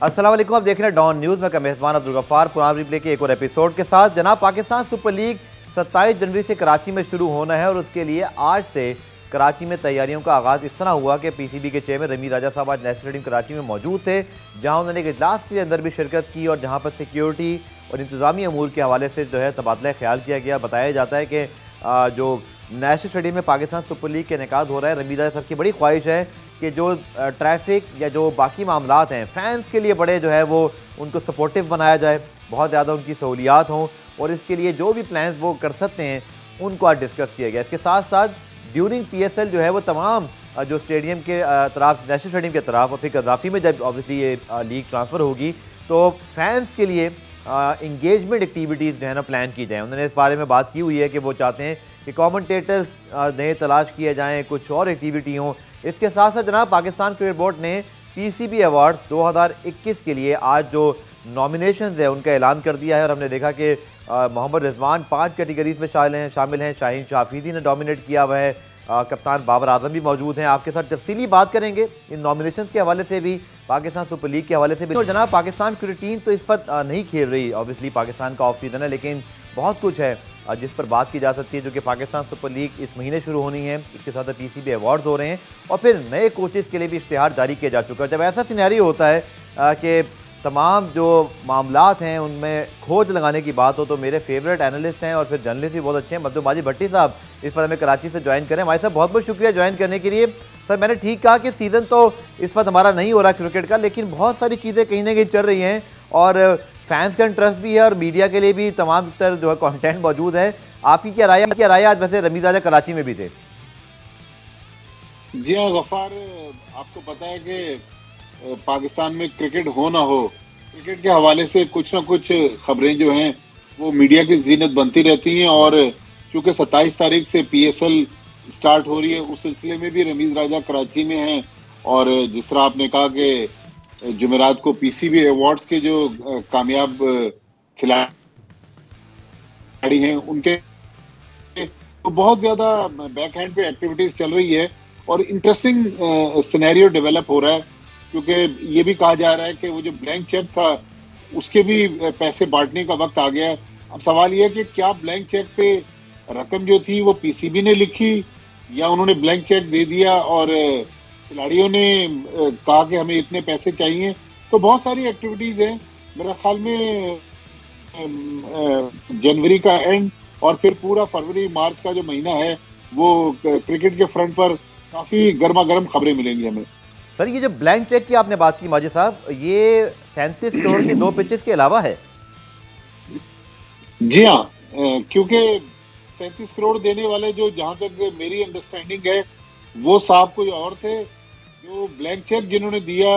अस्सलाम वालेकुम, आप देख रहे हैं डॉन न्यूज़ में का मेहमान अब्दुल गफ्फार। पुराना रिप्ले के एक और एपिसोड के साथ। जनाब, पाकिस्तान सुपर लीग 27 जनवरी से कराची में शुरू होना है और उसके लिए आज से कराची में तैयारियों का आगाज़ इस तरह हुआ कि पीसीबी के चेयरमैन रमीज़ राजा साहब आज नेशनल स्टेडियम कराची में मौजूद थे, जहाँ उन्होंने एक इजलास के अंदर भी शिरकत की और जहाँ पर सिक्योरिटी और इंतज़ामी अमूर के हवाले से जो है तबादला ख्याल किया गया। बताया जाता है कि जो नेशनल स्टेडियम में पाकिस्तान सुपर लीग के इनेकाद हो रहा है, रमीज़ राजा साहब की बड़ी ख्वाहिश है कि जो ट्रैफिक या जो बाकी मामलात हैं फैंस के लिए बड़े जो है वो उनको सपोर्टिव बनाया जाए, बहुत ज़्यादा उनकी सहूलियात हों और इसके लिए जो भी प्लान्स वो कर सकते हैं उनको आज डिस्कस किया गया। इसके साथ साथ ड्यूरिंग पीएसएल जो है वो तमाम जो स्टेडियम के तरफ, नेशनल स्टेडियम के तरफ और फिर कदाफ़ी में जब ऑब्वियसली ये लीग ट्रांसफ़र होगी तो फैंस के लिए इंगेजमेंट एक्टिविटीज़ जो है ना प्लान की जाए। उन्होंने इस बारे में बात की हुई है कि वो चाहते हैं कि कमेंटेटर्स नए तलाश किए जाएँ, कुछ और एक्टिविटी हों। इसके साथ साथ जनाब, पाकिस्तान क्रिकेट बोर्ड ने पीसीबी अवार्ड 2021 के लिए आज जो नॉमिनेशंस है उनका ऐलान कर दिया है और हमने देखा कि मोहम्मद रिजवान 5 कैटेगरीज में शामिल हैं। शाहीन शाफीदी ने डोमिनेट किया हुआ है, कप्तान बाबर आजम भी मौजूद हैं। आपके साथ तफसीली बात करेंगे इन नॉमिनेशंस के हवाले से भी, पाकिस्तान सुपर लीग के हवाले से भी। तो जनाब, पाकिस्तान क्रिकेट टीम तो इस वक्त नहीं खेल रही, ऑब्वियसली पाकिस्तान का ऑफ सीज़न है, लेकिन बहुत कुछ है जिस पर बात की जा सकती है, जो कि पाकिस्तान सुपर लीग इस महीने शुरू होनी है। इसके साथ पीसीबी अवार्ड्स हो रहे हैं और फिर नए कोचेज़ के लिए भी इश्तिहार जारी किया जा चुका है। जब ऐसा सिनेरियो होता है कि तमाम जो मामलात हैं उनमें खोज लगाने की बात हो, तो मेरे फेवरेट एनालिस्ट हैं और फिर जर्नलिस्ट भी बहुत अच्छे हैं, मब्दू माजिद भट्टी साहब इस वक्त हमें कराची से ज्वाइन करें। हमारे साहब बहुत बहुत शुक्रिया ज्वाइन करने के लिए। सर, मैंने ठीक कहा कि सीज़न तो इस वक्त हमारा नहीं हो रहा क्रिकेट का, लेकिन बहुत सारी चीज़ें कहीं ना कहीं चल रही हैं और फैंस का इंटरेस्ट भी है और मीडिया के लिए भी तमाम तर जो है कंटेंट मौजूद है। आपकी क्या राय? आज वैसे रमीज़ राजा कराची में भी थे। जी हाँ गफ्फार, आपको पता है कि पाकिस्तान में क्रिकेट हो ना हो, क्रिकेट के हवाले से कुछ ना कुछ खबरें जो हैं वो मीडिया की जीनत बनती रहती हैं और चूंकि 27 तारीख से पीएसएल स्टार्ट हो रही है, उस सिलसिले में भी रमीज़ राजा कराची में हैं। और जिस तरह आपने कहा कि जुमेरात को पीसीबी अवार्ड्स के जो कामयाब खिलाड़ी हैं उनके तो बहुत ज्यादा बैक हैंड पे एक्टिविटीज चल रही है और इंटरेस्टिंग सिनेरियो डेवलप हो रहा है, क्योंकि ये भी कहा जा रहा है कि वो जो ब्लैंक चेक था उसके भी पैसे बांटने का वक्त आ गया है। अब सवाल ये है कि क्या ब्लैंक चेक पे रकम जो थी वो पीसीबी ने लिखी या उन्होंने ब्लैंक चेक दे दिया और खिलाड़ियों ने कहा कि हमें इतने पैसे चाहिए। तो बहुत सारी एक्टिविटीज हैं। मेरे ख्याल में जनवरी का एंड और फिर पूरा फरवरी मार्च का जो महीना है वो क्रिकेट के फ्रंट पर काफी गर्मा गर्म खबरें मिलेंगी हमें। सर, ये जो ब्लैंक चेक की आपने बात की माजिद साहब, ये 37 करोड़ की 2 पिचेस के अलावा है? जी हाँ, क्योंकि 37 करोड़ देने वाले जो, जहां तक मेरी अंडरस्टैंडिंग है, वो साहब कोई और थे। जो ब्लैंक चेक जिन्होंने दिया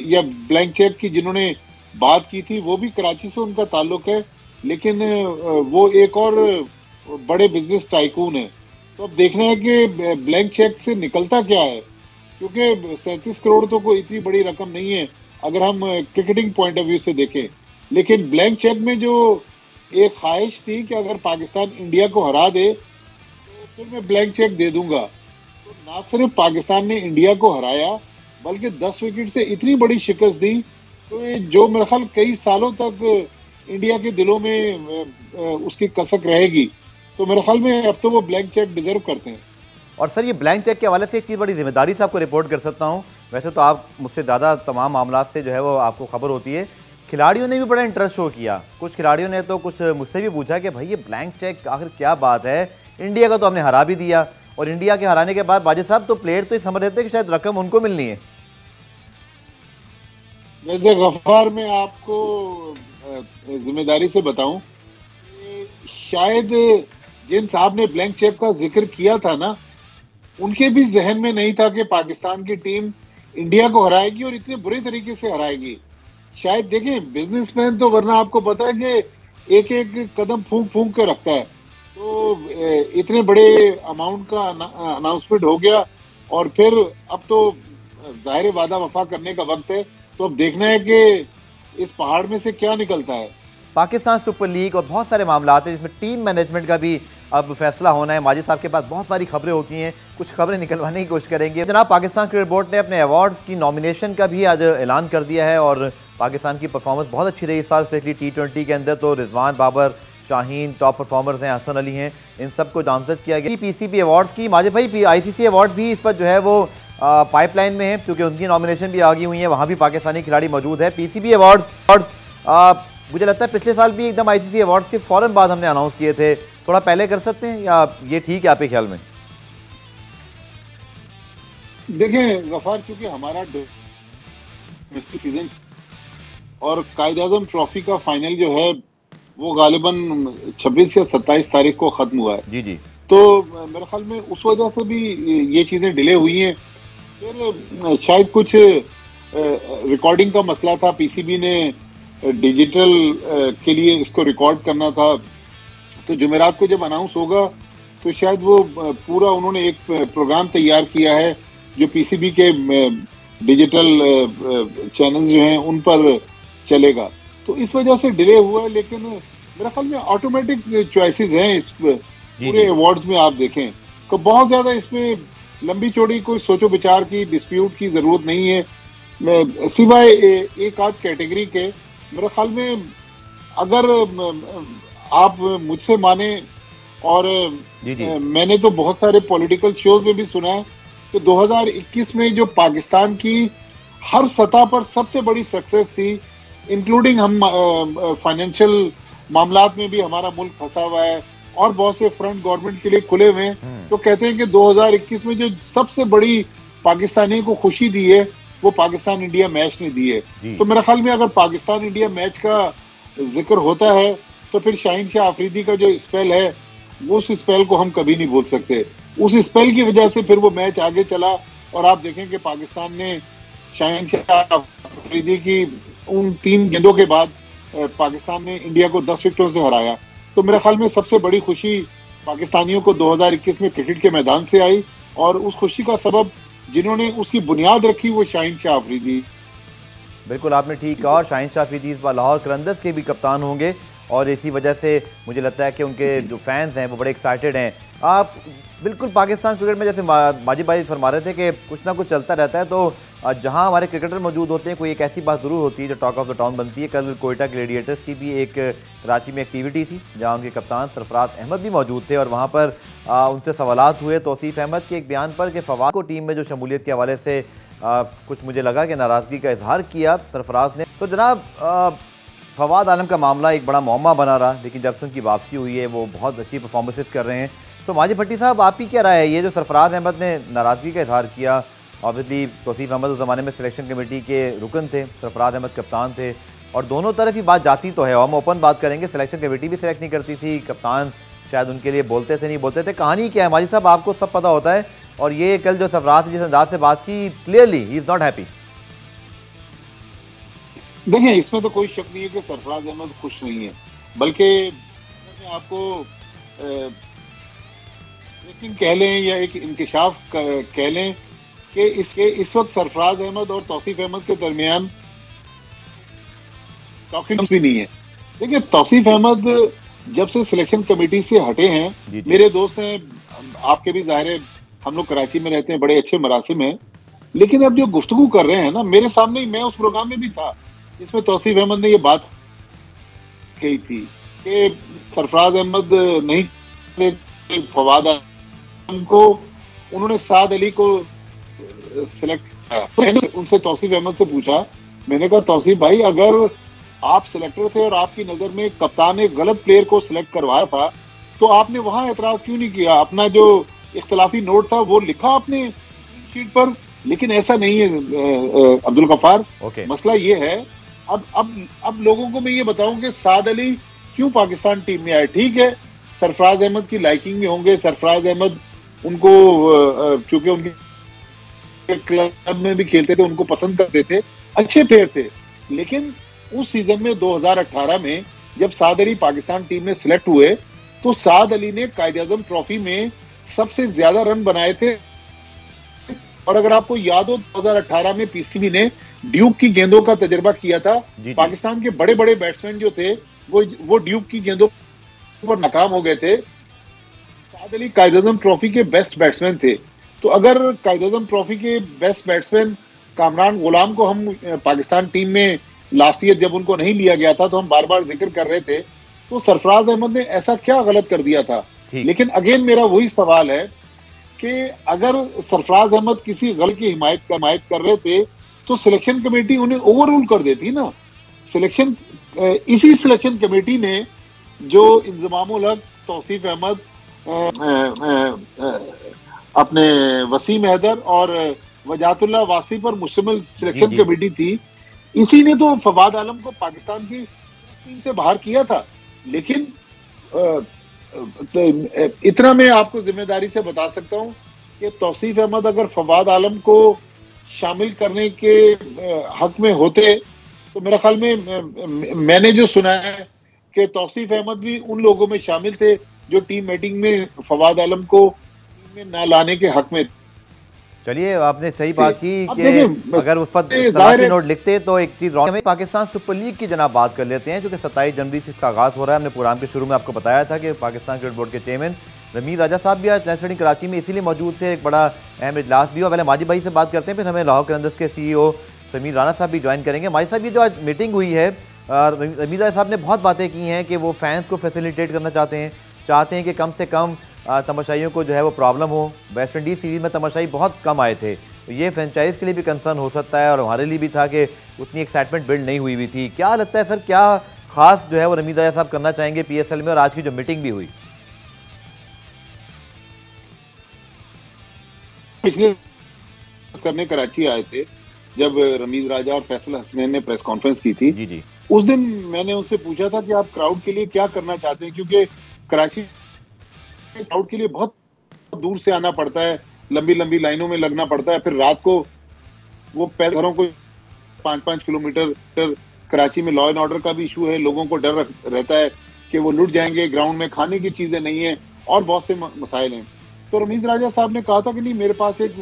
या ब्लैंक चेक की जिन्होंने बात की थी वो भी कराची से उनका ताल्लुक है, लेकिन वो एक और बड़े बिजनेस टाइकून है। तो अब देखना है कि ब्लैंक चेक से निकलता क्या है, क्योंकि 37 करोड़ तो कोई इतनी बड़ी रकम नहीं है अगर हम क्रिकेटिंग पॉइंट ऑफ व्यू से देखें। लेकिन ब्लैंक चेक में जो एक ख्वाहिश थी कि अगर पाकिस्तान इंडिया को हरा दे तो फिर मैं ब्लैंक चेक दे दूंगा, तो ना सिर्फ पाकिस्तान ने इंडिया को हराया बल्कि 10 विकेट से इतनी बड़ी शिकस्त दी, तो जो मेरे ख्याल कई सालों तक इंडिया के दिलों में उसकी कसक रहेगी। तो मेरे ख्याल में अब तो वो ब्लैंक चेक डिजर्व करते हैं। और सर, ये ब्लैंक चेक के हवाले से एक चीज़ बड़ी जिम्मेदारी से आपको रिपोर्ट कर सकता हूँ, वैसे तो आप मुझसे ज़्यादा तमाम मामला से जो है वो आपको खबर होती है। खिलाड़ियों ने भी बड़ा इंटरेस्ट शो किया, कुछ खिलाड़ियों ने तो कुछ मुझसे भी पूछा कि भाई ये ब्लैंक चेक आखिर क्या बात है, इंडिया का तो हमने हरा भी दिया और इंडिया के हराने के बाद बाजिद साहब तो प्लेयर तो ये समझ रहे थे कि शायद रकम उनको मिलनी है। वैसे गफ्फार, मैं आपको जिम्मेदारी से बताऊं, शायद जिन साहब ने ब्लैंक चेक का जिक्र किया था ना, उनके भी जहन में नहीं था कि पाकिस्तान की टीम इंडिया को हराएगी और इतने बुरे तरीके से हराएगी। शायद देखें, बिजनेसमैन तो वरना आपको पता है कि एक एक कदम फूंक फूंक के रखता है। तो इतने बड़े अमाउंट का अनाउंसमेंट हो गया और फिर अब तो जाहिर वादा वफा करने का वक्त है। तो अब देखना है कि इस पहाड़ में से क्या निकलता है। पाकिस्तान सुपर लीग और बहुत सारे मामला हैं जिसमें टीम मैनेजमेंट का भी अब फैसला होना है। माजिद साहब के पास बहुत सारी खबरें होती हैं, कुछ खबरें निकलवाने की कोशिश करेंगे। जनाब, पाकिस्तान क्रिकेट बोर्ड ने अपने अवार्ड्स की नॉमिनेशन का भी आज ऐलान कर दिया है और पाकिस्तान की परफॉर्मेंस बहुत अच्छी रही इस साल, स्पेशली T20 के अंदर। तो रिजवान बाबर, शाहीन टॉप परफॉर्मर्स हैं, हसन अली हैं, इन सबको नामजद किया गया। पीसीबी अवार्ड्स की माजिद भाई, आईसीसी अवार्ड भी इस वक्त जो है वो पाइपलाइन में है, क्योंकि उनकी नॉमिनेशन भी आ गई हुई है, वहाँ भी पाकिस्तानी खिलाड़ी मौजूद है। पीसीबी अवार्ड्स मुझे लगता है पिछले साल भी एकदम आईसीसी अवार्ड्स के फ़ौरन बाद हमने अनाउंस किए थे, थोड़ा पहले कर सकते हैं या ये ठीक है आपके ख्याल में? देखें गफार, चूंकि हमारा डोमेस्टिक सीजन और कायद-ए-आज़म ट्रॉफी का फाइनल जो है वो गालिबन 26 या 27 तारीख को खत्म हुआ है। जी जी। तो मेरे ख्याल में उस वजह से भी ये चीजें डिले हुई हैं। फिर शायद कुछ रिकॉर्डिंग का मसला था, पीसीबी ने डिजिटल के लिए इसको रिकॉर्ड करना था, तो जुमेरात को जब अनाउंस होगा तो शायद वो पूरा उन्होंने एक प्रोग्राम तैयार किया है जो पीसीबी के डिजिटल चैनल्स जो हैं उन पर चलेगा, तो इस वजह से डिले हुआ है। लेकिन मेरे ख्याल में ऑटोमेटिक चॉइसेस हैं इस पूरे अवार्ड्स में। आप देखें तो बहुत ज्यादा इसमें लंबी चौड़ी कोई सोचो विचार की, डिस्प्यूट की जरूरत नहीं है, सिवाय एक आध कैटेगरी के। मेरे ख्याल में अगर आप मुझसे माने, और मैंने तो बहुत सारे पॉलिटिकल शोज में भी सुना है कि 2021 में जो पाकिस्तान की हर सतह पर सबसे बड़ी सक्सेस थी, इंक्लूडिंग हम फाइनेंशियल मामलात में भी हमारा मुल्क फंसा हुआ है और बहुत से फ्रंट गवर्नमेंट के लिए खुले हुए हैं, तो कहते हैं कि 2021 में जो सबसे बड़ी पाकिस्तानियों को खुशी दी है वो पाकिस्तान इंडिया मैच ने दी है। तो मेरे ख्याल में अगर पाकिस्तान इंडिया मैच का जिक्र होता है तो फिर शाहीन शाह अफरीदी का जो स्पेल है वो उस स्पेल को हम कभी नहीं भूल सकते। उस स्पेल की वजह से फिर वो मैच आगे चला और आप देखें कि पाकिस्तान ने शाहीन शाह अफरीदी की उन 3 गेंदों के बाद पाकिस्तान ने इंडिया को 10 विकेटों से हराया। तो मेरे ख्याल में सबसे बड़ी खुशी पाकिस्तानियों को 2021 में क्रिकेट के मैदान से आई, और उस खुशी का सबब जिन्होंने उसकी बुनियाद रखी वो शाहीन शाह अफरीदी। बिल्कुल आपने ठीक कहा, और शाहीन शाह अफरीदी इस बार लाहौर कलंदर्स के भी कप्तान होंगे, और इसी वजह से मुझे लगता है कि उनके जो फैंस हैं वो बड़े एक्साइटेड हैं। आप बिल्कुल पाकिस्तान क्रिकेट में जैसे माजिद भाई फरमा रहे थे कि कुछ ना कुछ चलता रहता है, तो जहां हमारे क्रिकेटर मौजूद होते हैं कोई एक ऐसी बात ज़रूर होती है जो टॉक ऑफ द टाउन बनती है। कल कोयटा ग्लेडिएटर्स की भी एक कराची में एक्टिविटी थी जहां उनके कप्तान सरफराज अहमद भी मौजूद थे, और वहां पर उनसे सवालात हुए तौसीफ अहमद के एक बयान पर कि फवाद को टीम में जो शमूलियत के हवाले से कुछ मुझे लगा कि नाराज़गी का इजहार किया सरफराज ने। तो जनाब फवाद आलम का मामला एक बड़ा मौमा बना रहा, लेकिन जब से उनकी वापसी हुई है वो बहुत अच्छी परफॉर्मेंसेस कर रहे हैं। तो माजिद भट्टी साहब, आप ही क्या राय है, ये जो सरफराज अहमद ने नाराज़गी का इजहार किया, ऑब्वियसली तौसीफ अहमद उस ज़माने में सिलेक्शन कमेटी के रुकन थे, सरफराज अहमद कप्तान थे, और दोनों तरफ ही बात जाती तो है, और हम ओपन बात करेंगे, सिलेक्शन कमेटी भी सिलेक्ट नहीं करती थी, कप्तान शायद उनके लिए बोलते थे नहीं बोलते थे, कहानी क्या है माजिद साहब, आपको सब पता होता है। और ये कल जो सरफराज ने जिस अंदाज से बात की, clearly he is not happy. देखिए इसमें तो कोई शक नहीं है कि सरफराज अहमद खुश नहीं है, बल्कि आपको लेकिन कह लें या एक इंकशाफ कह लें कि इस वक्त सरफराज अहमद और तौसीफ अहमद के दरमियान टॉकिंग भी नहीं है। देखिए तौसीफ अहमद जब से सिलेक्शन कमेटी से हटे हैं, मेरे दोस्त हैं, आपके भी जाहिर है, हम लोग कराची में रहते हैं, बड़े अच्छे मरासिम हैं, लेकिन अब जो गुफ्तगू कर रहे हैं ना, मेरे सामने ही, मैं उस प्रोग्राम में भी था जिसमें तौसीफ अहमद ने ये बात कही थी कि सरफराज अहमद नहीं, फवाद को उन्होंने साद अली को सिलेक्ट किया। उनसे तौसीफ अहमद से पूछा, मैंने कहा तौसीफ भाई, अगर आप सिलेक्टर थे और आपकी नजर में कप्तान एक गलत प्लेयर को सिलेक्ट करवाया था तो आपने वहां एतराज क्यों नहीं किया? अपना जो इख्तलाफी नोट था वो लिखा आपने शीट पर, लेकिन ऐसा नहीं है अब्दुल गफ्फार। मसला ये है, अब लोगों को मैं ये बताऊं कि साद अली क्यों पाकिस्तान टीम में आए। ठीक है, सरफराज अहमद की लाइकिंग में होंगे, सरफराज अहमद उनको चूंकि उनके क्लब में भी खेलते थे, उनको पसंद करते थे, अच्छे प्लेयर थे, लेकिन उस सीजन में 2018 में जब साद अली पाकिस्तान टीम में सिलेक्ट हुए तो साद अली ने कायद-ए-आज़म ट्रॉफी में सबसे ज्यादा रन बनाए थे। और अगर आपको याद हो 2018 में पीसीबी ने ड्यूक की गेंदों का तजर्बा किया था, पाकिस्तान के बड़े बड़े बैट्समैन जो थे वो ड्यूक की गेंदों पर नाकाम हो गए थे। साद अली कायद-ए-आज़म ट्रॉफी के बेस्ट बैट्समैन थे, तो अगर कायद-ए-आज़म ट्रॉफी के बेस्ट बैट्समैन कामरान गुलाम को हम पाकिस्तान टीम में लास्ट ईयर जब उनको नहीं लिया गया था तो हम बार बार जिक्र कर रहे थे, तो सरफराज अहमद ने ऐसा क्या गलत कर दिया था। लेकिन अगेन मेरा वही सवाल है कि अगर सरफराज अहमद किसी गल की हिमायत कर रहे थे तो सिलेक्शन कमेटी उन्हें ओवररूल कर देती ना। इसी सिलेक्शन कमेटी ने जो इंजमामुल हक, तौसीफ अहमद, अपने वसीम हैदर और वजातुल्लाह वासी पर मुश्तमिल सिलेक्शन कमेटी थी, इसी ने तो फवाद आलम को पाकिस्तान की टीम से बाहर किया था। लेकिन इतना मैं आपको जिम्मेदारी से बता सकता हूं कि तौसीफ अहमद अगर फवाद आलम को शामिल करने के हक में होते तो मेरा ख्याल में, मैंने जो सुना है कि तौसीफ अहमद भी उन लोगों में शामिल थे जो टीम मीटिंग में फवाद आलम को टीम में ना लाने के हक में। चलिए, आपने सही बात की कि अगर उस पर तलाशी नोट लिखते तो एक चीज़ रॉन्ग है। पाकिस्तान सुपर लीग की जनाब बात कर लेते हैं, जो कि 27 जनवरी से इसका आगाज़ हो रहा है। हमने प्रोग्राम के शुरू में आपको बताया था कि पाकिस्तान क्रिकेट बोर्ड के चेयरमैन रमीज राजा साहब भी आज नेशनल कराची में इसीलिए मौजूद थे। एक बड़ा अहम इजलास भी हुआ। पहले माजिद भाई से बात करते हैं, फिर हमें लाहौर कलंदर्स के CEO समीर राना साहब भी ज्वाइन करेंगे। माजिद साहब, ये जो आज मीटिंग हुई है, रमीज राजा साहब ने बहुत बातें की हैं कि वो फैंस को फैसिलिटेट करना चाहते हैं कि कम से कम तमाशाइयों को जो है वो प्रॉब्लम हो। वेस्ट इंडीज़ सीरीज़ में तमाशाई बहुत कम आए थे, तो ये फ्रेंचाइज के लिए भी कंसर्न हो सकता है और हमारे लिए भी था कि उतनी एक्साइटमेंट बिल्ड नहीं हुई थी। क्या लगता है सर, क्या खास जो है वो रमीज राजा साहब करना चाहेंगे PSL में, और आज की जो मीटिंग भी हुई? पिछले करने कराची आए थे जब रमीज राजा और फैसल हसनैन ने प्रेस कॉन्फ्रेंस की थी। जी। उस दिन मैंने उनसे पूछा था कि आप क्राउड के लिए क्या करना चाहते हैं, क्योंकि कराची क्राउड के लिए बहुत दूर से आना पड़ता है, लंबी लंबी लाइनों में लगना पड़ता है, फिर रात को वो घरों को 5-5 किलोमीटर। कराची में लॉ एंड ऑर्डर का भी इशू है, लोगों को डर रहता है कि वो लुट जाएंगे, ग्राउंड में खाने की चीजें नहीं है और बहुत से मसाइल हैं। तो रमीज राजा साहब ने कहा था कि नहीं, मेरे पास एक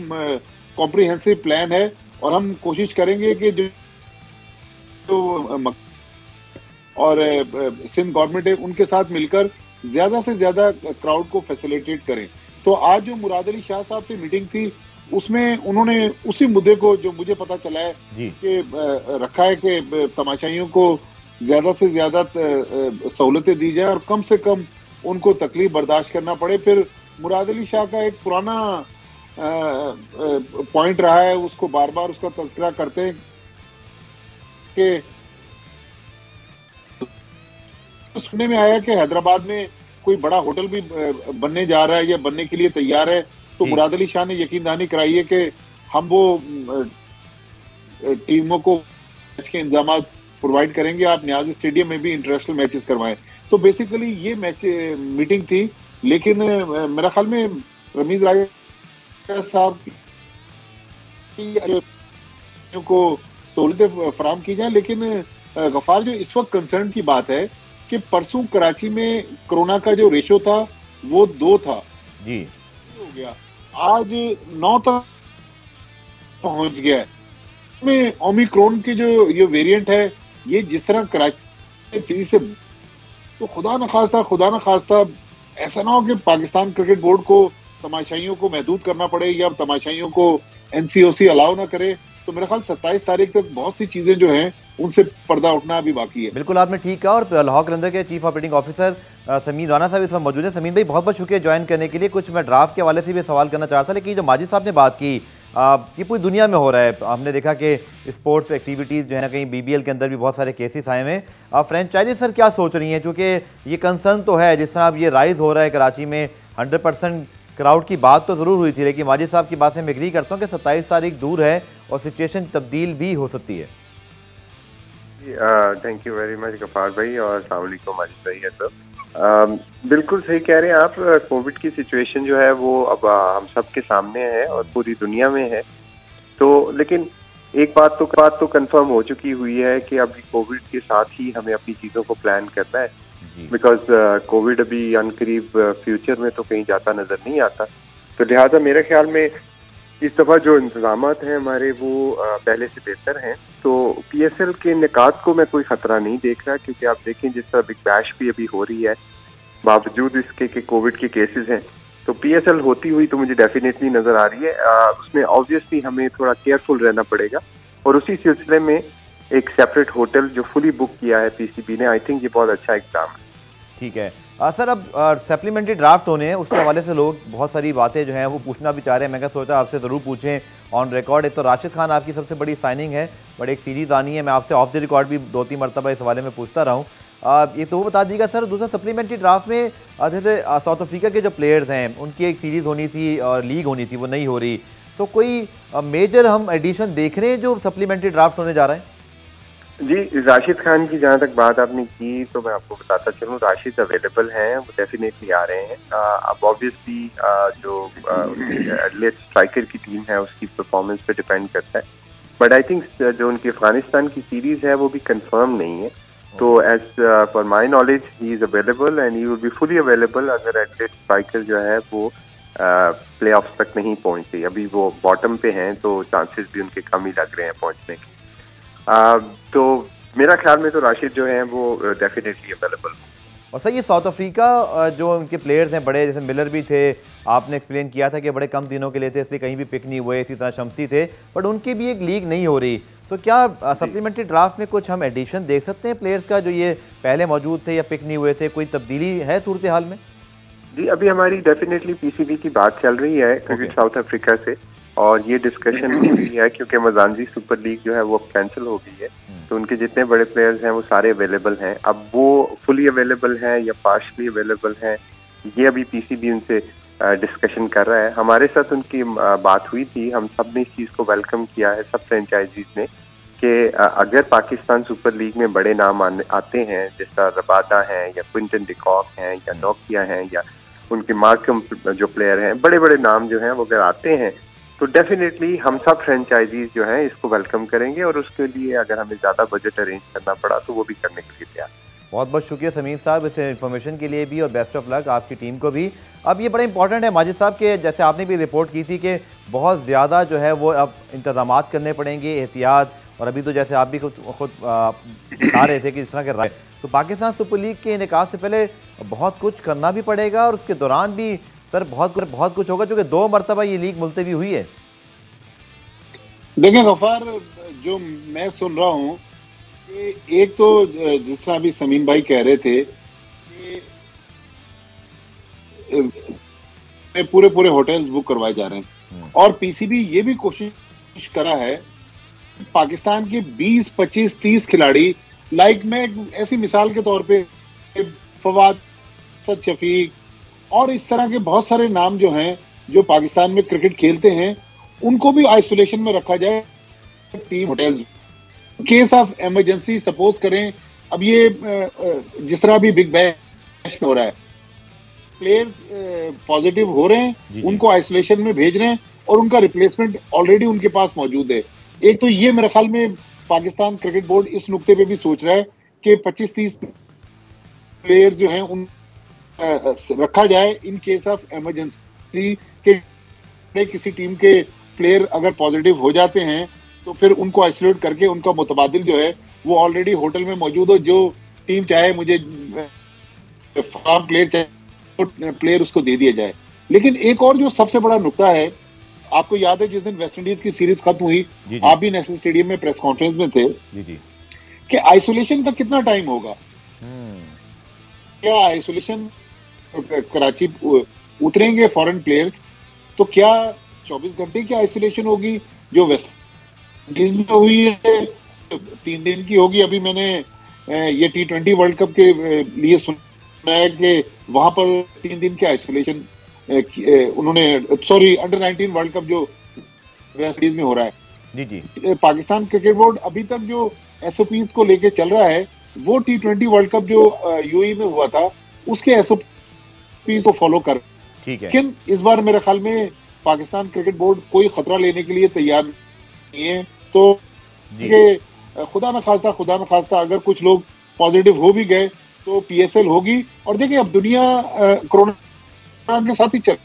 कॉम्प्रिहेंसिव प्लान है और हम कोशिश करेंगे कि जो और सिंध गवर्नमेंट है उनके साथ मिलकर ज्यादा से ज्यादा क्राउड को फैसिलिटेट करें। तो आज जो मुराद अली शाह साहब से मीटिंग थी, उसमें उन्होंने उसी मुद्दे को, जो मुझे पता चला है कि रखा है कि तमाशाइयों को ज्यादा से ज्यादा सहूलतें दी जाए और कम से कम उनको तकलीफ बर्दाश्त करना पड़े। फिर मुराद अली शाह का एक पुराना पॉइंट रहा है, उसको बार बार उसका तज़किरा करते हैं कि सुनने में आया कि हैदराबाद में कोई बड़ा होटल भी बनने जा रहा है या बनने के लिए तैयार है। तो मुराद अली शाह ने यकीन दहानी कराई है कि हम वो टीमों को मैच के इंतजाम प्रोवाइड करेंगे, आप न्याज़ स्टेडियम में भी इंटरनेशनल मैचेस करवाएं। तो बेसिकली ये मीटिंग थी। लेकिन मेरा ख्याल में रमीज राजा साहब को सहूलतें फराम की जाए। लेकिन गफ्फार, जो इस वक्त कंसर्न की बात है कि परसों कराची में कोरोना का जो रेशो था वो 2 था जी, हो गया, आज 9 तक पहुंच गया है। में ओमिक्रॉन के जो ये वेरिएंट है, ये जिस तरह कराची तेजी से, तो खुदा न खास्ता ऐसा ना हो कि पाकिस्तान क्रिकेट बोर्ड को तमाशाइयों को महदूद करना पड़े या तमाशाइयों को NCOC अलाउ ना करे। तो मेरा ख्याल 27 तारीख तक बहुत सी चीजें जो हैं उनसे पर्दा उठना अभी बाकी है। बिल्कुल, आपने ठीक कहा। और लाहौर कलंदर के chief operating officer Sameer Rana साहब इस वक्त मौजूद है। समीर भाई, बहुत बहुत शुक्रिया ज्वाइन करने के लिए। कुछ मैं ड्राफ्ट के हवाले से भी सवाल करना चाहता था, लेकिन जो माजिद साहब ने बात की, ये पूरी दुनिया में हो रहा है। हमने देखा कि स्पोर्ट्स एक्टिविटीज़ जो है ना, कहीं BBL के अंदर भी बहुत सारे केसेस आए हैं। फ्रेंचाइजी सर क्या सोच रही हैं, क्योंकि ये कंसर्न तो है, जिस तरह अब ये राइज हो रहा है कराची में 100% क्राउड की बात तो ज़रूर हुई थी, लेकिन माजिद साहब की बात से मैं एग्री करता हूँ कि 27 तारीख दूर है और सिचुएशन तब्दील भी हो सकती है। Thank you very much Gaffar भाई और अस्सलाम वालेकुम माजिद भाई। बिल्कुल सही कह रहे हैं आप। कोविड की सिचुएशन जो है वो अब हम सब के सामने है और पूरी दुनिया में है। तो लेकिन एक बात तो कंफर्म हो चुकी हुई है कि अभी कोविड के साथ ही हमें अपनी चीज़ों को प्लान करना है, बिकॉज कोविड अभी अनकरीब फ्यूचर में तो कहीं जाता नज़र नहीं आता। तो लिहाजा मेरे ख्याल में इस दफ़ा जो इंतजाम हैं हमारे वो पहले से बेहतर हैं। तो PSL के निकात को मैं कोई ख़तरा नहीं देख रहा, क्योंकि आप देखें जिस तरह बिग बैश भी अभी हो रही है, बावजूद इसके कि कोविड के केसेस हैं, तो PSL होती हुई तो मुझे डेफिनेटली नज़र आ रही है। उसमें ऑब्वियसली हमें थोड़ा केयरफुल रहना पड़ेगा और उसी सिलसिले में एक सेपरेट होटल जो फुली बुक किया है पीसीबी ने, आई थिंक ये बहुत अच्छा एग्जाम है। ठीक है सर, अब सप्लीमेंट्री ड्राफ्ट होने हैं, उसके हवाले से लोग बहुत सारी बातें जो हैं वो पूछना भी चाह रहे हैं। मैं क्या सोचा आपसे ज़रूर पूछें ऑन रिकॉर्ड। एक तो राशिद खान आपकी सबसे बड़ी साइनिंग है, बट एक सीरीज़ आनी है, मैं आपसे ऑफ द रिकॉर्ड भी 2-3 मरतबा इस हवाले में पूछता रहा हूँ। ये तो वो बता दीजिएगा सर, दूसरा सप्लीमेंट्री ड्राफ्ट में जैसे साउथ अफ्रीका के जो प्लेयर्स हैं उनकी एक सीरीज़ होनी थी और लीग होनी थी, वो नहीं हो रही। सो कोई मेजर हम एडिशन देख रहे हैं जो सप्लीमेंट्री ड्राफ्ट होने जा रहा है? जी, राशिद खान की जहाँ तक बात आपने की तो मैं आपको बताता चलूँ, राशिद अवेलेबल हैं, वो डेफिनेटली आ रहे हैं। अब ऑब्वियसली जो एडलेट स्ट्राइकर की टीम है उसकी परफॉर्मेंस पे डिपेंड करता है, बट आई थिंक जो उनकी अफगानिस्तान की सीरीज है वो भी कंफर्म नहीं है। तो as per my knowledge he is available and he will be fully available अगर एडलेट स्ट्राइकर जो है वो प्ले ऑफ्स तक नहीं पहुँचती। अभी वो बॉटम पे हैं तो चांसेस भी उनके कम ही लग रहे हैं पहुँचने के। तो मेरा ख्याल में तो राशिद जो है वो डेफिनेटली अवेलेबल। और सर ये साउथ अफ्रीका जो उनके प्लेयर्स हैं बड़े, जैसे मिलर भी थे, आपने एक्सप्लेन किया था कि बड़े कम दिनों के लिए थे इसलिए कहीं भी पिक नहीं हुए, इसी तरह शम्सी थे, बट उनकी भी एक लीग नहीं हो रही। सो क्या सप्लीमेंट्री ड्राफ्ट में कुछ हम एडिशन देख सकते हैं प्लेयर्स का जो ये पहले मौजूद थे या पिक नहीं हुए थे? कोई तब्दीली है सूरत हाल में? जी, अभी हमारी डेफिनेटली पीसीबी की बात चल रही है क्रिकेट साउथ अफ्रीका से, और ये डिस्कशन हो रही है क्योंकि मजानजी सुपर लीग जो है वो अब कैंसिल हो गई है, तो उनके जितने बड़े प्लेयर्स हैं वो सारे अवेलेबल हैं। अब वो फुली अवेलेबल हैं या पार्शली अवेलेबल हैं, ये अभी पीसीबी उनसे डिस्कशन कर रहा है। हमारे साथ उनकी बात हुई थी, हम सब ने इस चीज़ को वेलकम किया है, सब फ्रेंचाइजीज ने, कि अगर पाकिस्तान सुपर लीग में बड़े नाम आते हैं, जैसा रबादा हैं या क्विंटन डिकॉक हैं या नोकिया हैं या उनके मार्कम जो प्लेयर हैं, बड़े बड़े नाम जो हैं वो अगर आते हैं तो डेफिनेटली हम सब फ्रेंचाइजीज जो हैं इसको वेलकम करेंगे, और उसके लिए अगर हमें ज़्यादा बजट अरेंज करना पड़ा तो वो भी करने के लिए तैयार। बहुत बहुत शुक्रिया समीर साहब इस इन्फॉर्मेशन के लिए भी, और बेस्ट ऑफ लक आपकी टीम को भी। अब ये बड़ा इंपॉर्टेंट है माजिद साहब के, जैसे आपने भी रिपोर्ट की थी कि बहुत ज़्यादा जो है वो अब इंतजाम करने पड़ेंगे, एहतियात, और अभी तो जैसे आप भी खुद बता रहे थे कि इस तरह के राय, तो पाकिस्तान सुपर लीग के इनेकाद से पहले बहुत कुछ करना भी पड़ेगा, और उसके दौरान भी सर बहुत कुछ होगा, क्योंकि 2 मरतबा ये लीग मुलतवी हुई है। देखिए गफार, जो मैं सुन रहा हूँ कि एक तो जिस तरह अभी समीन भाई कह रहे थे कि पूरे होटल्स बुक करवाए जा रहे हैं, और पीसीबी ये भी कोशिश करा है पाकिस्तान के 20, 25, 30 खिलाड़ी, लाइक मैं ऐसी मिसाल के तौर पे फवाद, सद शफीक और इस तरह के बहुत सारे नाम जो हैं जो पाकिस्तान में क्रिकेट खेलते हैं, उनको भी आइसोलेशन में रखा जाए team hotels. Case of emergency suppose करें, अब ये जिस तरह भी बिग बैश हो रहा है, प्लेयर्स पॉजिटिव हो रहे हैं, उनको आइसोलेशन में भेज रहे हैं और उनका रिप्लेसमेंट ऑलरेडी उनके पास मौजूद है। एक तो ये मेरे ख्याल में पाकिस्तान क्रिकेट बोर्ड इस नुक्ते पे भी सोच रहा है कि 25-30 प्लेयर जो हैं उन रखा जाए इन केस ऑफ इमरजेंसी, के किसी टीम के प्लेयर अगर पॉजिटिव हो जाते हैं तो फिर उनको आइसोलेट करके उनका मुतबादिल जो है वो ऑलरेडी होटल में मौजूद हो, जो टीम चाहे मुझे फॉर्म प्लेयर चाहे प्लेयर उसको दे दिया जाए। लेकिन एक और जो सबसे बड़ा नुकता है, आपको याद है जिस दिन वेस्ट इंडीज की सीरीज खत्म हुई, आप भी नेशनल स्टेडियम में प्रेस कॉन्फ्रेंस में थे, कि आइसोलेशन का कितना टाइम होगा, क्या आइसोलेशन कराची उतरेंगे फॉरेन प्लेयर्स तो क्या 24 घंटे की आइसोलेशन होगी, जो वेस्ट इंडीज में हुई है 3 दिन की होगी। अभी मैंने ये T20 वर्ल्ड कप के लिए सुना है कि वहां पर 3 दिन की आइसोलेशन उन्होंने, सॉरी अंडर 19 वर्ल्ड कप जो वेस्ट इंडीज में हो रहा है जी। पाकिस्तान क्रिकेट बोर्ड अभी तक जो SOPs को लेके चल रहा है वो T20 वर्ल्ड कप जो UAE में हुआ था उसके SOPs को फॉलो कर, ठीक है। लेकिन इस बार मेरे ख्याल में पाकिस्तान क्रिकेट बोर्ड कोई खतरा लेने के लिए तैयार नहीं है, तो खुदा न खास्ता अगर कुछ लोग पॉजिटिव हो भी गए तो PSL होगी। और देखिए अब दुनिया कोरोना के साथ ही चल,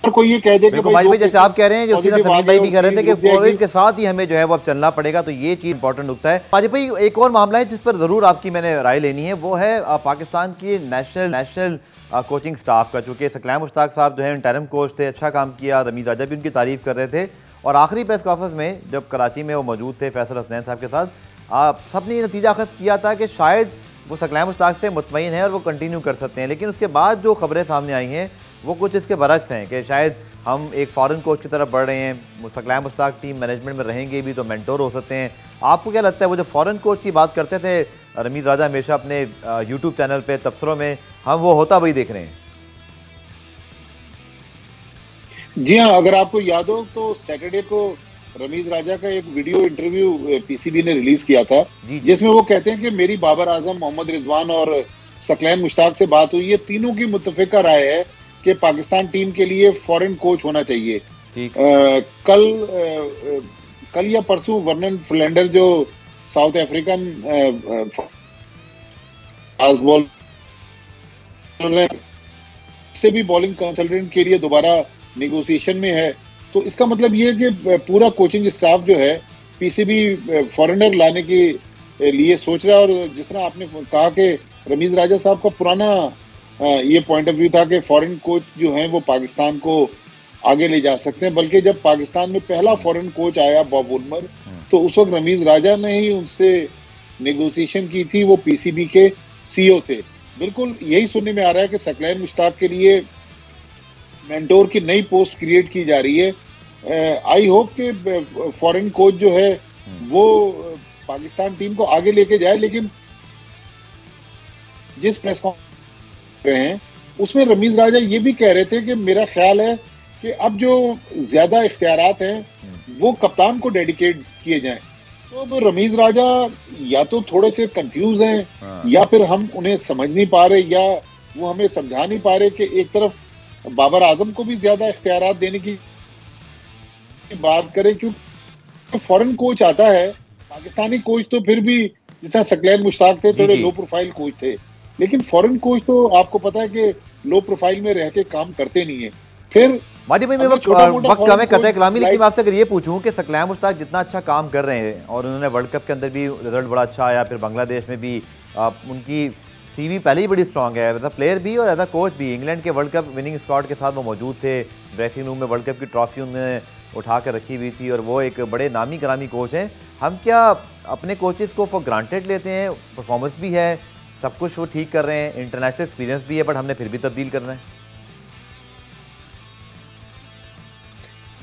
कोई ये कह दे कि भाई जैसे आप कह रहे हैं, जो सीधा समीर भाई भी कह रहे थे कि कोविड के साथ ही हमें जो है वो अब चलना पड़ेगा, तो ये चीज़ इंपॉर्टेंट होता है। माजिद भाई एक और मामला है जिस पर ज़रूर आपकी मैंने राय लेनी है, वो है पाकिस्तान की नेशनल कोचिंग स्टाफ का। चूँकि सकलैम मुश्ताक साहब जो है इंटरिम कोच थे, अच्छा काम किया, रमीज आजा भी उनकी तारीफ़ कर रहे थे, और आखिरी प्रेस कॉन्फ्रेंस में जब कराची में वो मौजूद थे फैसल हसनैन साहब के साथ, सबने ये नतीजा अखज़ किया था कि शायद वो सकलैन मुश्ताक से मुतमईन है और वो कंटिन्यू कर सकते हैं, लेकिन उसके बाद जो खबरें सामने आई हैं वो कुछ इसके बरक्स हैं कि शायद हम एक फ़ॉरेन कोच की तरफ बढ़ रहे हैं, सकलैन मुश्ताक टीम मैनेजमेंट में रहेंगे भी तो मेंटोर हो सकते हैं। आपको क्या लगता है, वो जो फ़ॉरेन कोच की बात करते थे रमीज़ राजा हमेशा अपने यूट्यूब चैनल पे तबसरों में, हम वो होता वही देख रहे हैं? जी हाँ, अगर आपको याद हो तो सैटरडे को रमीज राजा का एक वीडियो इंटरव्यू पीसीबी ने रिलीज किया था, जिसमें वो कहते हैं कि मेरी बाबर आजम, मोहम्मद रिजवान और सकलैन मुश्ताक से बात हुई है। तीनों की मुत्तफिका राय है कि पाकिस्तान टीम के लिए फॉरेन कोच होना चाहिए। कल या परसों वर्नन फ्लैंडर जो साउथ अफ्रीकन फास्ट बॉलर से भी बॉलिंग कंसल्टेंट के लिए दोबारा नेगोशिएशन में है, तो इसका मतलब ये है कि पूरा कोचिंग स्टाफ जो है पीसीबी फॉरेनर लाने के लिए सोच रहा है। और जिस तरह आपने कहा कि रमीज राजा साहब का पुराना ये पॉइंट ऑफ व्यू था कि फॉरेन कोच जो हैं वो पाकिस्तान को आगे ले जा सकते हैं, बल्कि जब पाकिस्तान में पहला फॉरेन कोच आया बॉब वुडमर, तो उस वक्त रमीज राजा ने ही उनसे नेगोशिएशन की थी, वो पीसीबी के सीईओ थे। बिल्कुल यही सुनने में आ रहा है कि सकलैन मुश्ताक के लिए मेंटोर की नई पोस्ट क्रिएट की जा रही है। आई होप कि फॉरेन कोच जो है वो पाकिस्तान टीम को आगे लेके जाए, लेकिन जिस प्रेस कॉन्फ्रेंस रहे हैं उसमें रमीज राजा ये भी कह रहे थे कि मेरा ख्याल है कि अब जो ज्यादा इख्तियारात हैं वो कप्तान को डेडिकेट किए जाएं। तो रमीज राजा या तो थोड़े से कंफ्यूज हैं या फिर हम उन्हें समझ नहीं पा रहे, या वो हमें समझा नहीं पा रहे कि एक तरफ बाबर आजम को भी ज्यादा इख्तियारात देने की बात करें, क्योंकि फॉरेन कोच आता है, पाकिस्तानी कोच तो फिर भी जैसा सकलैन मुश्ताक थे थोड़े लो प्रोफाइल कोच थे, लेकिन फॉरेन कोच तो आपको पता है कि लो प्रोफाइल में रह के काम करते नहीं है। फिर माजी भाई, मैं वक्त हमें कतई कलामी, लेकिन मैं आपसे अगर ये पूछूं कि सकलैन मुश्ताक जितना अच्छा काम कर रहे हैं और उन्होंने वर्ल्ड कप के अंदर भी रिजल्ट बड़ा अच्छा आया, फिर बांग्लादेश में भी उनकी सीवी पहले ही बड़ी स्ट्रांग है, एज अ प्लेयर भी और एज अ कोच भी। इंग्लैंड के वर्ल्ड कप विनिंग स्क्वाड के साथ वो मौजूद थे, ड्रेसिंग रूम में वर्ल्ड कप की ट्रॉफी उन्होंने उठा कर रखी हुई थी और वो एक बड़े नामी करामी कोच हैं। हम क्या अपने कोचेस को फॉर ग्रांटेड लेते हैं? परफॉर्मेंस भी है, सब कुछ वो ठीक कर रहे हैं, इंटरनेशनल एक्सपीरियंस भी है, बट हमने फिर भी तब्दील करना है।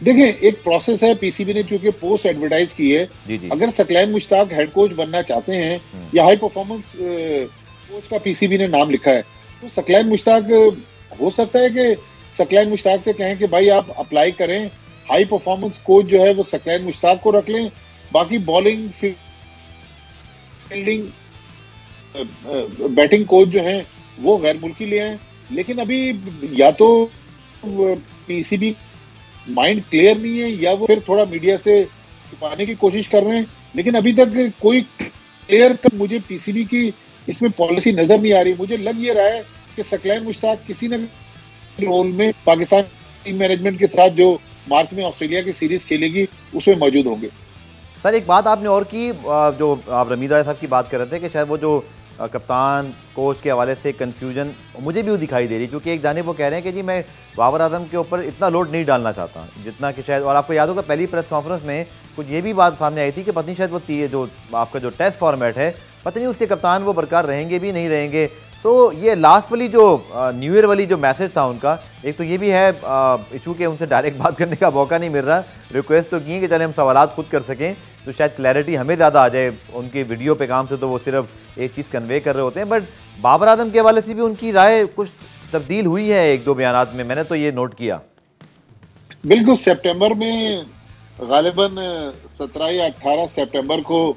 देखिए, एक प्रोसेस है, पीसीबी ने चूंकि पोस्ट एडवर्टाइज की है। जी। अगर सकलैन मुश्ताक हेड कोच बनना चाहते हैं या हाई परफॉर्मेंस कोच का पीसीबी ने नाम लिखा है, तो सकलैन मुश्ताक हो सकता है कि सकलैन मुश्ताक से कहें कि भाई आप अप्लाई करें, हाई परफॉर्मेंस कोच जो है वो सकलैन मुश्ताक को रख लें, बाकी बॉलिंग फील्डिंग बैटिंग कोच जो है वो गैर मुल्की ले आए। लेकिन अभी या तो पीसीबी माइंड क्लियर नहीं है या वो फिर थोड़ा मीडिया से छुपाने की कोशिश कर रहे हैं, लेकिन अभी तक कोई क्लियर कट मुझे पीसीबी की इसमें पॉलिसी नजर नहीं आ रही। मुझे लग ये रहा है कि सकलैन मुश्ताक किसी न रोल में पाकिस्तान टीम मैनेजमेंट के साथ जो मार्च में ऑस्ट्रेलिया की सीरीज खेलेगी उसमें मौजूद होंगे। सर, एक बात आपने और की, जो आप रमीज राजा साहब की बात कर रहे थे कि शायद वो जो कप्तान कोच के हवाले से कन्फ्यूजन मुझे भी वो दिखाई दे रही, क्योंकि एक जाने वो कह रहे हैं कि जी मैं बाबर आजम के ऊपर इतना लोड नहीं डालना चाहता जितना कि शायद, और आपको याद होगा पहली प्रेस कॉन्फ्रेंस में कुछ ये भी बात सामने आई थी कि पता नहीं शायद वो जो आपका जो टेस्ट फॉर्मेट है, पता नहीं उसके कप्तान वो बरकरार रहेंगे भी नहीं रहेंगे। सो ये लास्ट वाली जो न्यू ईयर वाली जो मैसेज था उनका, एक तो ये भी है इशू के उनसे डायरेक्ट बात करने का मौका नहीं मिल रहा, रिक्वेस्ट तो की कि चले हम सवालात खुद कर सकें तो शायद क्लैरिटी हमें ज़्यादा आ जाए। उनके वीडियो पे काम से तो वो सिर्फ एक चीज़ कन्वे कर रहे होते हैं, बट बाबर आजम के हवाले से भी उनकी राय कुछ तब्दील हुई है एक दो बयानात में, मैंने तो ये नोट किया। बिल्कुल, सितंबर में गालिबन 17 या 18 सितंबर को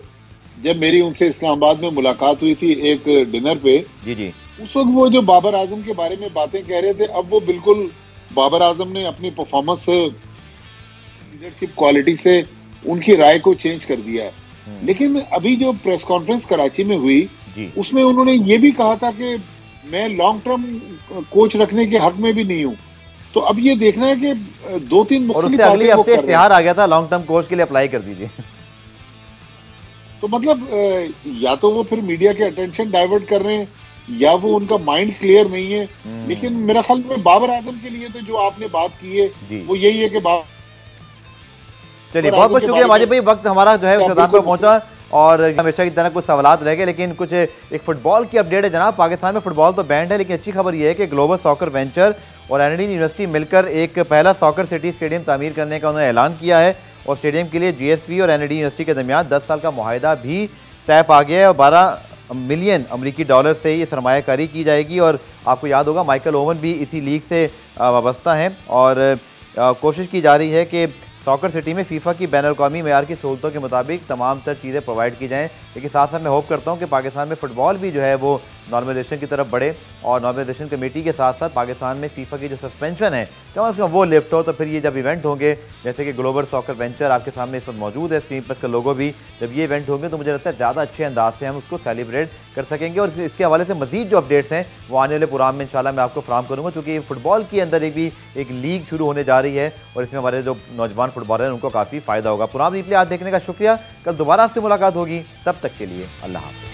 जब मेरी उनसे इस्लामाबाद में मुलाकात हुई थी एक डिनर पे, जी, उस वक्त वो जो बाबर आजम के बारे में बातें कह रहे थे, अब वो बिल्कुल बाबर आजम ने अपनी परफॉर्मेंस से, लीडरशिप क्वालिटी से उनकी राय को चेंज कर दिया है। लेकिन अभी जो प्रेस कॉन्फ्रेंस कराची में हुई उसमें उन्होंने ये भी कहा था कि मैं लॉन्ग टर्म कोच रखने के हक में भी नहीं हूँ। तो अब ये देखना है कि 2-3 और उससे अगले हफ्ते इश्तिहार आ गया था लॉन्ग टर्म कोच के लिए अप्लाई कर दीजिए। तो मतलब या तो वो फिर मीडिया के अटेंशन डाइवर्ट कर रहे हैं या वो उनका माइंड क्लियर नहीं है। लेकिन मेरा ख्याल में बाबर आजम के लिए तो जो आपने बात की है वो यही है कि चलिए बहुत बहुत शुक्रिया वाजिब भाई, वक्त हमारा जो है इख्तिताम पर पहुंचा। और हमेशा की तरह कुछ सवालात रह गए, लेकिन कुछ एक फुटबॉल की अपडेट है जनाब। पाकिस्तान में फुटबॉल तो बैंड है, लेकिन अच्छी खबर यह है कि ग्लोबल सॉकर वेंचर और एनडी यूनिवर्सिटी मिलकर एक पहला सॉकर सिटी स्टेडियम तामीर करने का उन्होंने ऐलान किया है। और स्टेडियम के लिए GSV और एनडी यूनिवर्सिटी के दरमियान 10 साल का मुआहिदा भी तय पा गया है और 12 मिलियन अमरीकी डॉलर से ये सरमायाकारी की जाएगी। और आपको याद होगा माइकल ओवन भी इसी लीग से वाबस्ता हैं और कोशिश की जा रही है कि सॉकर सिटी में फीफा की बैनुल-अक़वामी मेयार की सहूलतों के मुताबिक तमाम तर चीज़ें प्रोवाइड की जाएँ। लेकिन साथ साथ मैं होप करता हूँ कि पाकिस्तान में फ़ुटबॉल भी जो है वो नॉर्मलाइजेशन की तरफ बढ़े और नॉर्मलाइजेशन कमेटी के साथ साथ पाकिस्तान में फीफा की जो सस्पेंशन है कम अज़ कम वो लिफ्ट हो। तो फिर ये जब इवेंट होंगे, जैसे कि ग्लोबल सॉकर वेंचर आपके सामने इस वक्त मौजूद है, स्क्रीन पर इसका लोगो भी, जब ये इवेंट होंगे तो मुझे लगता है ज़्यादा अच्छे अंदाज से हम उसको सेलिब्रेट कर सकेंगे। और इसके हवाले से मज़ीद जो अपडेट्स हैं वो आने वाले प्रोग्राम में इंशाल्लाह मैं आपको फराहम करूँगा, क्योंकि फुटबॉल के अंदर एक लीग शुरू होने जा रही है और इसमें हमारे जो नौजवान फुटबॉलर हैं उनको काफ़ी फ़ायदा होगा। प्रोग्राम रिप्ले आज देखने का शुक्रिया। कल दोबारा से मुलाकात होगी, तब तक के लिए अल्लाह हाफ़िज़।